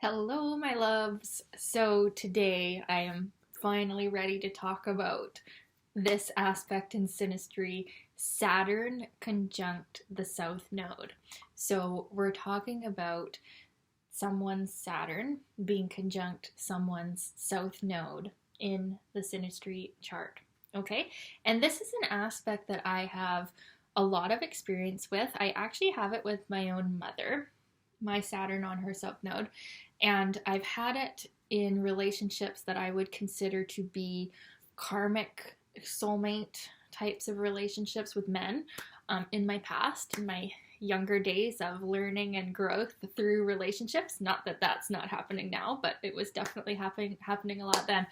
Hello, my loves. So today I am finally ready to talk about this aspect in Synastry, Saturn conjunct the South Node. So we're talking about someone's Saturn being conjunct someone's South Node in the Synastry chart. Okay? And this is an aspect that I have a lot of experience with. I actually have it with my own mother, my Saturn on her South Node. And I've had it in relationships that I would consider to be karmic soulmate types of relationships with men in my past, in my younger days of learning and growth through relationships. Not that that's not happening now, but it was definitely happening a lot then.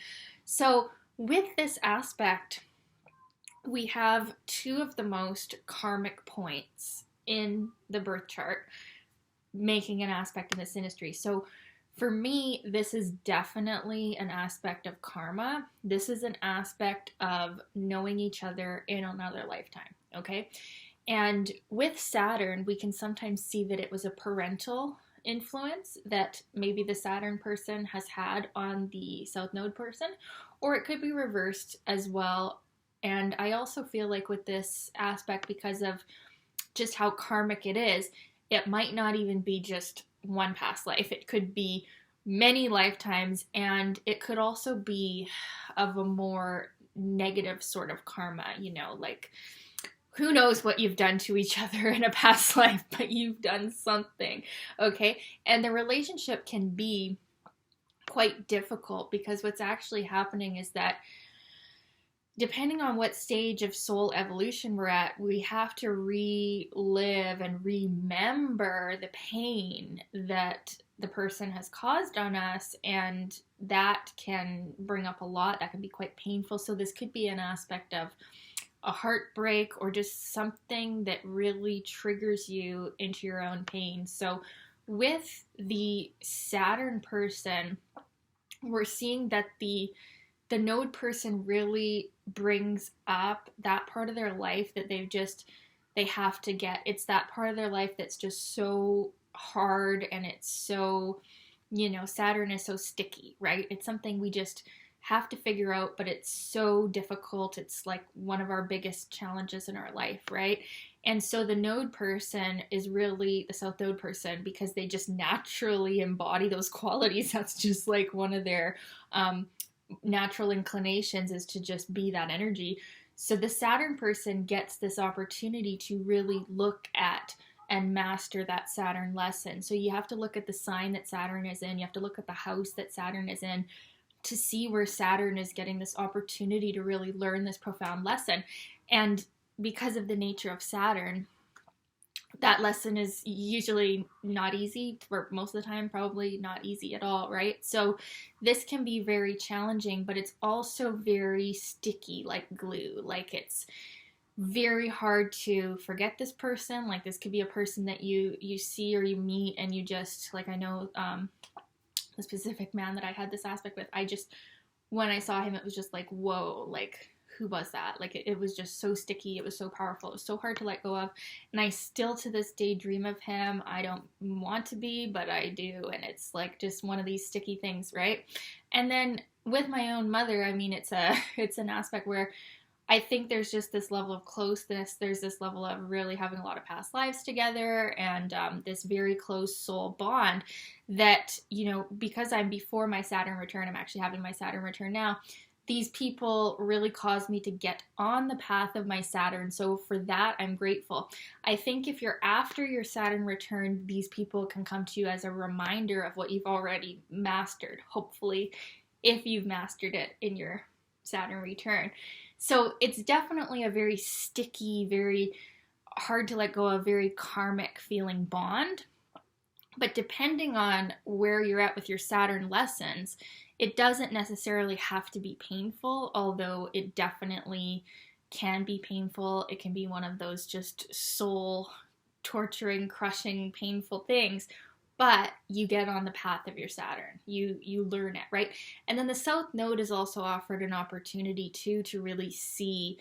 So with this aspect, we have two of the most karmic points in the birth chart making an aspect in the synastry. So for me, this is definitely an aspect of karma. This is an aspect of knowing each other in another lifetime, okay? And with Saturn, we can sometimes see that it was a parental influence that maybe the Saturn person has had on the South Node person, or it could be reversed as well. And I also feel like with this aspect, because of just how karmic it is, it might not even be just one past life. It could be many lifetimes, and it could also be of a more negative sort of karma, like who knows what you've done to each other in a past life, but you've done something, okay? And the relationship can be quite difficult because what's actually happening is that depending on what stage of soul evolution we're at, we have to relive and remember the pain that the person has caused on us, and that can bring up a lot. That can be quite painful. So this could be an aspect of a heartbreak or just something that really triggers you into your own pain. So with the Saturn person, we're seeing that the node person really brings up that part of their life that they have to get. It's that part of their life that's just so hard, and it's so, Saturn is so sticky, right? It's something we just have to figure out, but it's so difficult. It's like one of our biggest challenges in our life, right? And so the node person is really the South Node person because they just naturally embody those qualities. That's just like one of their natural inclinations, is to just be that energy. So the Saturn person gets this opportunity to really look at and master that Saturn lesson. So you have to look at the sign that Saturn is in, you have to look at the house that Saturn is in to see where Saturn is getting this opportunity to really learn this profound lesson. And because of the nature of Saturn, that lesson is usually not easy, for most of the time, probably not easy at all, right? So this can be very challenging, but it's also very sticky, like glue. Like it's very hard to forget this person. Like this could be a person that you see or you meet, and you just, like, I know the specific man that I had this aspect with, I just, when I saw him, it was just like, whoa, like who was that? Like it was just so sticky. It was so powerful. It was so hard to let go of. And I still to this day dream of him. I don't want to be, but I do. And it's like just one of these sticky things, right? And then with my own mother, I mean, it's an aspect where I think there's just this level of closeness. There's this level of really having a lot of past lives together, and this very close soul bond that, because I'm before my Saturn return, I'm actually having my Saturn return now. These people really caused me to get on the path of my Saturn. So for that, I'm grateful. I think if you're after your Saturn return, these people can come to you as a reminder of what you've already mastered, hopefully, if you've mastered it in your Saturn return. So it's definitely a very sticky, very hard to let go of, very karmic feeling bond. But depending on where you're at with your Saturn lessons, it doesn't necessarily have to be painful, although it definitely can be painful. It can be one of those just soul torturing, crushing, painful things. But you get on the path of your Saturn. You learn it, right? And then the South Node is also offered an opportunity too to really see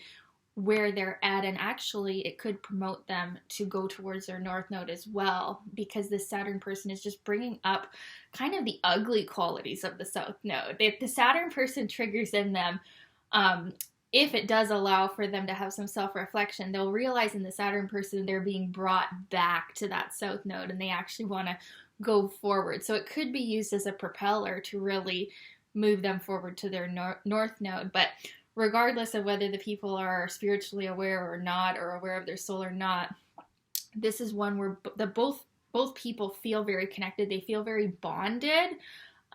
where they're at, and actually it could promote them to go towards their north node as well, because this Saturn person is just bringing up kind of the ugly qualities of the south node. If the Saturn person triggers in them, if it does allow for them to have some self-reflection, they'll realize in the Saturn person they're being brought back to that south node and they actually want to go forward. So it could be used as a propeller to really move them forward to their north node. But regardless of whether the people are spiritually aware or not, or aware of their soul or not, this is one where both people feel very connected. They feel very bonded.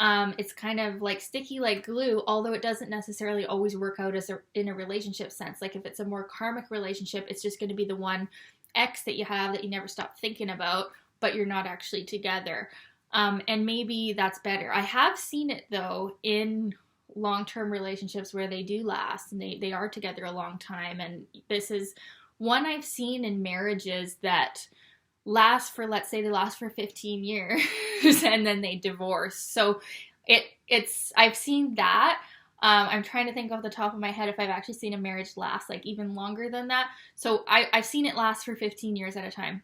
It's kind of like sticky like glue, although it doesn't necessarily always work out in a relationship sense. Like if it's a more karmic relationship, it's just going to be the one ex that you have that you never stop thinking about, but you're not actually together. And maybe that's better. I have seen it though in long-term relationships where they do last and they are together a long time. And this is one I've seen in marriages that last for, let's say they last for 15 years and then they divorce. So I've seen that. I'm trying to think off the top of my head if I've actually seen a marriage last like even longer than that. So I've seen it last for 15 years at a time.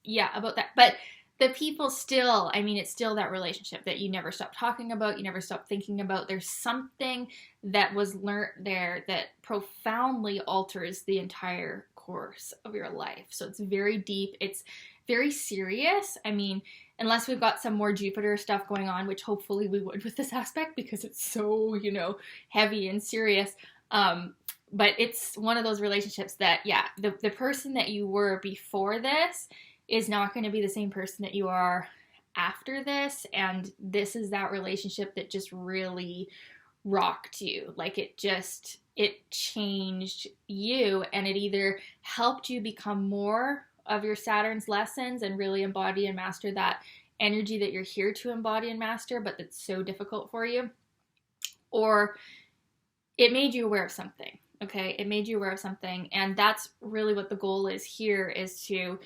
Yeah, about that. But the people still, I mean, it's still that relationship that you never stop talking about, you never stop thinking about. There's something that was learned there that profoundly alters the entire course of your life. So it's very deep. It's very serious. I mean, unless we've got some more Jupiter stuff going on, which hopefully we would with this aspect because it's so, heavy and serious. But it's one of those relationships that, yeah, the person that you were before this is not going to be the same person that you are after this. And this is that relationship that just really rocked you. Like it changed you, and it either helped you become more of your Saturn's lessons and really embody and master that energy that you're here to embody and master, but that's so difficult for you, or it made you aware of something. Okay, it made you aware of something, and that's really what the goal is here, is to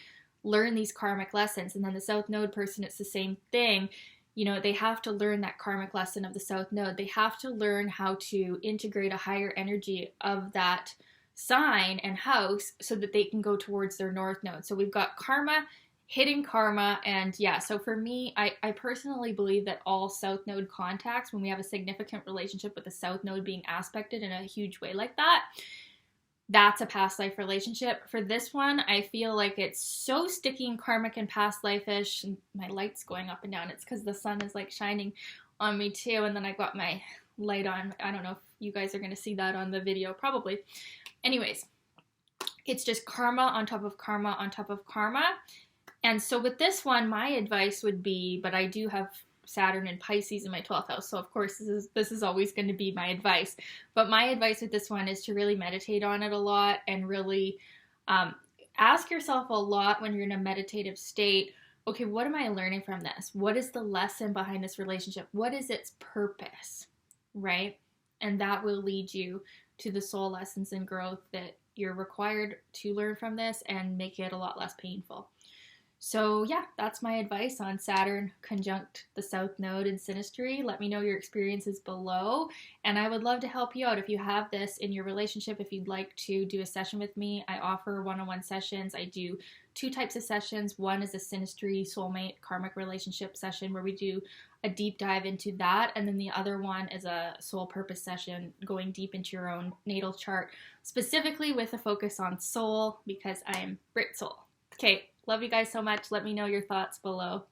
learn these karmic lessons. And then the South Node person, it's the same thing. They have to learn that karmic lesson of the South Node. They have to learn how to integrate a higher energy of that sign and house so that they can go towards their North Node. So we've got karma, hidden karma, and yeah, so for me, I personally believe that all South Node contacts, when we have a significant relationship with the South Node being aspected in a huge way like that, that's a past life relationship. For this one, I feel like it's so sticky and karmic and past life-ish. My light's going up and down. It's because the sun is like shining on me too. And then I got my light on. I don't know if you guys are going to see that on the video, probably. Anyways, it's just karma on top of karma on top of karma. And so with this one, my advice would be, but I do have Saturn and Pisces in my 12th house, so of course this is always going to be my advice. But my advice with this one is to really meditate on it a lot and really ask yourself a lot when you're in a meditative state, okay, what am I learning from this? What is the lesson behind this relationship? What is its purpose, right? And that will lead you to the soul lessons and growth that you're required to learn from this and make it a lot less painful. So yeah, that's my advice on Saturn conjunct the South Node in Synastry. Let me know your experiences below, and I would love to help you out. If you have this in your relationship, if you'd like to do a session with me, I offer one-on-one sessions. I do 2 types of sessions. One is a Synastry soulmate karmic relationship session where we do a deep dive into that, and then the other one is a soul purpose session going deep into your own natal chart, specifically with a focus on soul because I am Brit Soul. Okay. Love you guys so much. Let me know your thoughts below.